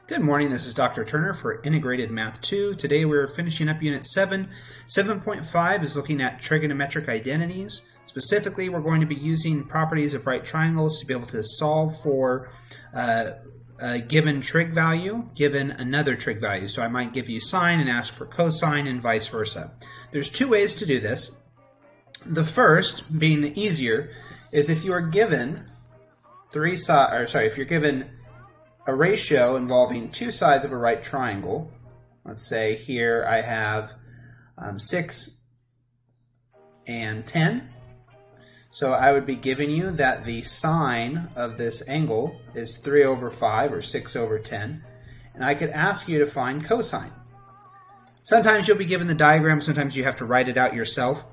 Good morning, this is Dr. Turner for Integrated Math 2. Today we're finishing up Unit 7. 7.5 is looking at trigonometric identities. Specifically, we're going to be using properties of right triangles to be able to solve for a given trig value, given another trig value. So I might give you sine and ask for cosine and vice versa. There's two ways to do this. The first, being the easier, is if you are given if you're given a ratio involving two sides of a right triangle. Let's say here I have 6 and 10. So I would be giving you that the sine of this angle is 3 over 5 or 6 over 10. And I could ask you to find cosine. Sometimes you'll be given the diagram, sometimes you have to write it out yourself.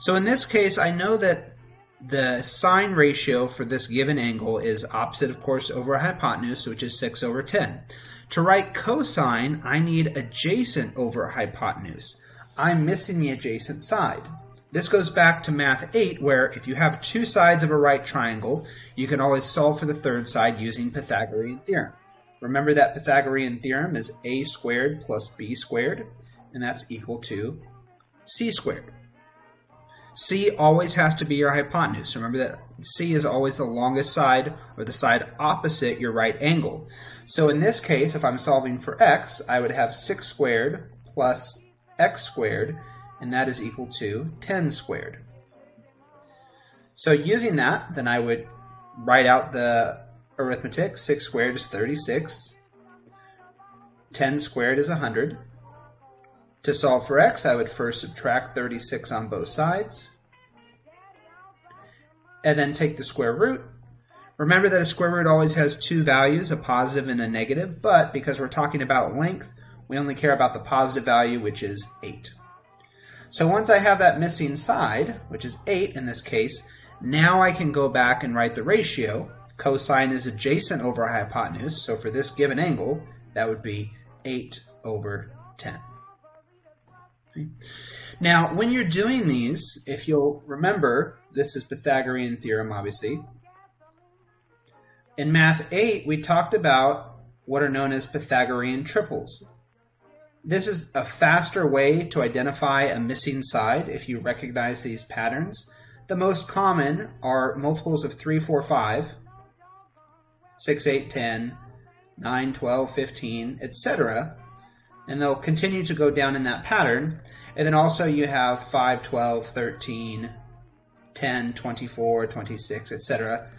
So in this case, I know that the sine ratio for this given angle is opposite, of course, over hypotenuse, which is 6 over 10. To write cosine, I need adjacent over hypotenuse. I'm missing the adjacent side. This goes back to Math 8, where if you have two sides of a right triangle, you can always solve for the third side using Pythagorean theorem. Remember that Pythagorean theorem is a squared plus b squared, and that's equal to c squared. C always has to be your hypotenuse. Remember that C is always the longest side, or the side opposite your right angle. So in this case, if I'm solving for x, I would have 6 squared plus x squared, and that is equal to 10 squared. So using that, then I would write out the arithmetic. 6 squared is 36. 10 squared is 100. To solve for x, I would first subtract 36 on both sides, and then take the square root. Remember that a square root always has two values, a positive and a negative, but because we're talking about length, we only care about the positive value, which is 8. So once I have that missing side, which is 8 in this case, now I can go back and write the ratio. Cosine is adjacent over hypotenuse, so for this given angle, that would be 8 over 10. Now, when you're doing these, if you'll remember, this is Pythagorean theorem, obviously. In Math 8, we talked about what are known as Pythagorean triples. This is a faster way to identify a missing side if you recognize these patterns. The most common are multiples of 3, 4, 5, 6, 8, 10, 9, 12, 15, etc., and they'll continue to go down in that pattern. And then also you have 5, 12, 13, 10, 24, 26, etc.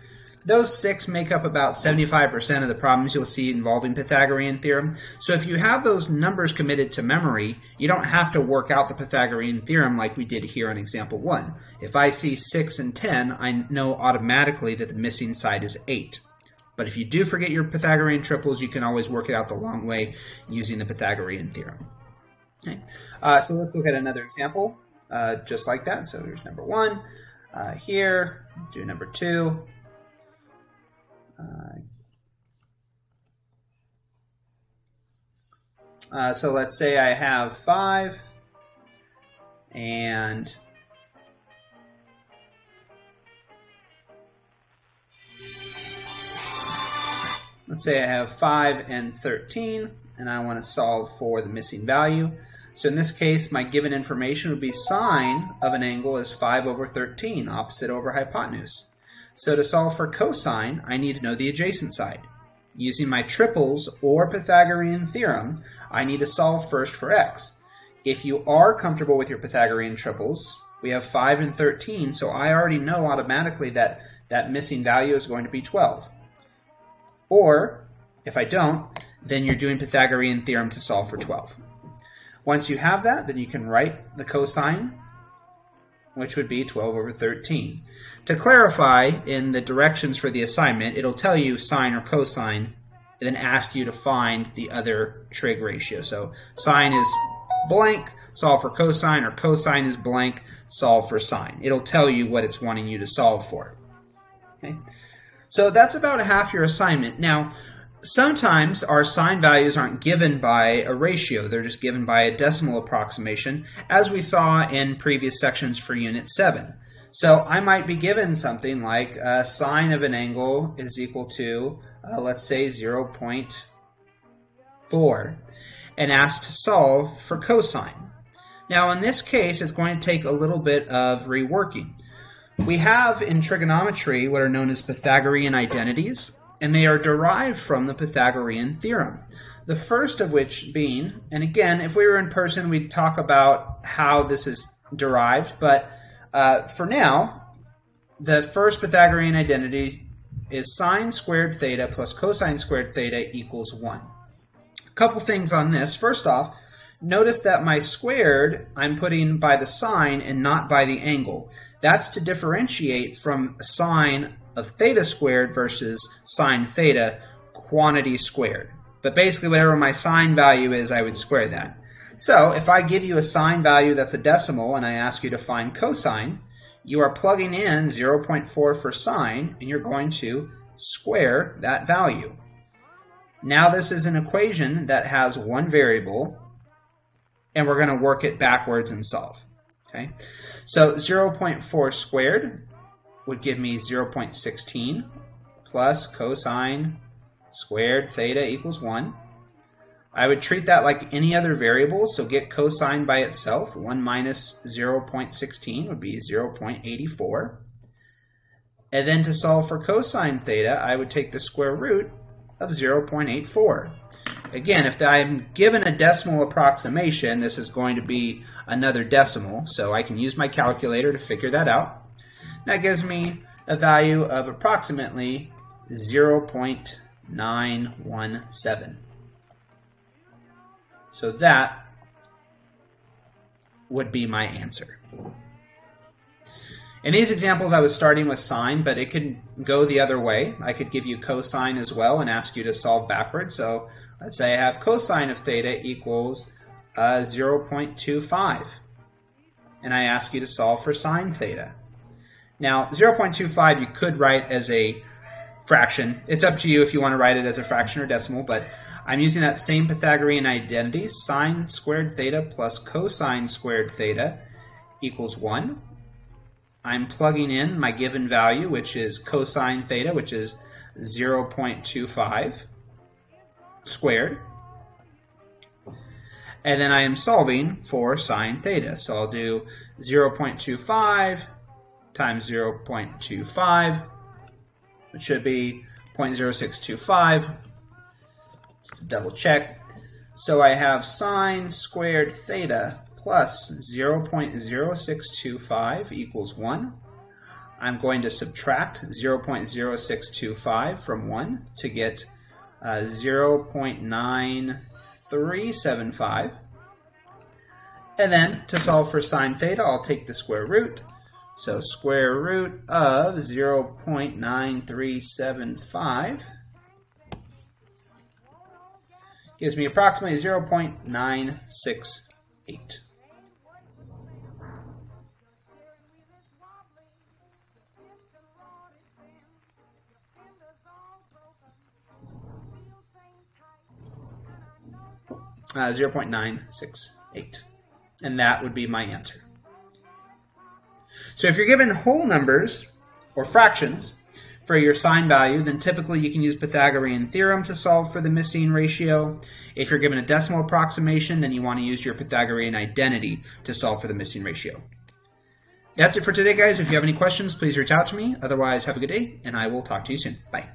Those 6 make up about 75% of the problems you'll see involving Pythagorean theorem. So if you have those numbers committed to memory, you don't have to work out the Pythagorean theorem like we did here in example 1. If I see 6 and 10, I know automatically that the missing side is 8. But if you do forget your Pythagorean triples, you can always work it out the long way using the Pythagorean theorem. Okay. So let's look at another example just like that. So there's number 1. Here, do number 2. So let's say I have 5 and let's say I have 5 and 13, and I want to solve for the missing value. So in this case, my given information would be sine of an angle is 5 over 13, opposite over hypotenuse. So to solve for cosine, I need to know the adjacent side. Using my triples or Pythagorean theorem, I need to solve first for x. If you are comfortable with your Pythagorean triples, we have 5 and 13, so I already know automatically that that missing value is going to be 12. Or, if I don't, then you're doing Pythagorean theorem to solve for 12. Once you have that, then you can write the cosine, which would be 12 over 13. To clarify, in the directions for the assignment, it'll tell you sine or cosine, and then ask you to find the other trig ratio. So sine is blank, solve for cosine, or cosine is blank, solve for sine. It'll tell you what it's wanting you to solve for. Okay? So that's about half your assignment. Now, sometimes our sine values aren't given by a ratio. They're just given by a decimal approximation, as we saw in previous sections for Unit 7. So I might be given something like sine of an angle is equal to, let's say, 0.8 4, and asked to solve for cosine. Now in this case, it's going to take a little bit of reworking. We have in trigonometry what are known as Pythagorean identities, and they are derived from the Pythagorean theorem. The first of which being, and again, if we were in person, we'd talk about how this is derived, but for now, the first Pythagorean identity is sine squared theta plus cosine squared theta equals 1. A couple things on this. First off, notice that my squared I'm putting by the sine and not by the angle. That's to differentiate from sine of theta squared versus sine theta quantity squared. But basically whatever my sine value is, I would square that. So if I give you a sine value that's a decimal and I ask you to find cosine, you are plugging in 0.4 for sine and you're going to square that value. Now this is an equation that has one variable and we're going to work it backwards and solve. Okay, so 0.4 squared would give me 0.16 plus cosine squared theta equals 1. I would treat that like any other variable, so get cosine by itself. 1 minus 0.16 would be 0.84. And then to solve for cosine theta, I would take the square root of 0.84. Again, if I'm given a decimal approximation, this is going to be another decimal, so I can use my calculator to figure that out. That gives me a value of approximately 0.917. So that would be my answer. In these examples, I was starting with sine, but it could go the other way. I could give you cosine as well and ask you to solve backwards. So let's say I have cosine of theta equals 0.25. And I ask you to solve for sine theta. Now, 0.25 you could write as a fraction. It's up to you if you want to write it as a fraction or decimal, but I'm using that same Pythagorean identity, sine squared theta plus cosine squared theta equals 1. I'm plugging in my given value, which is cosine theta, which is 0.25 squared. And then I am solving for sine theta. So I'll do 0.25 times 0.25, which should be 0.0625. Just to double check. So I have sine squared theta plus 0.0625 equals 1. I'm going to subtract 0.0625 from 1 to get 0.9375. And then to solve for sine theta, I'll take the square root. So square root of 0.9375 gives me approximately 0.968. Uh, 0.968. And that would be my answer. So if you're given whole numbers or fractions for your sine value, then typically you can use Pythagorean theorem to solve for the missing ratio. If you're given a decimal approximation, then you want to use your Pythagorean identity to solve for the missing ratio. That's it for today, guys. If you have any questions, please reach out to me. Otherwise, have a good day, and I will talk to you soon. Bye.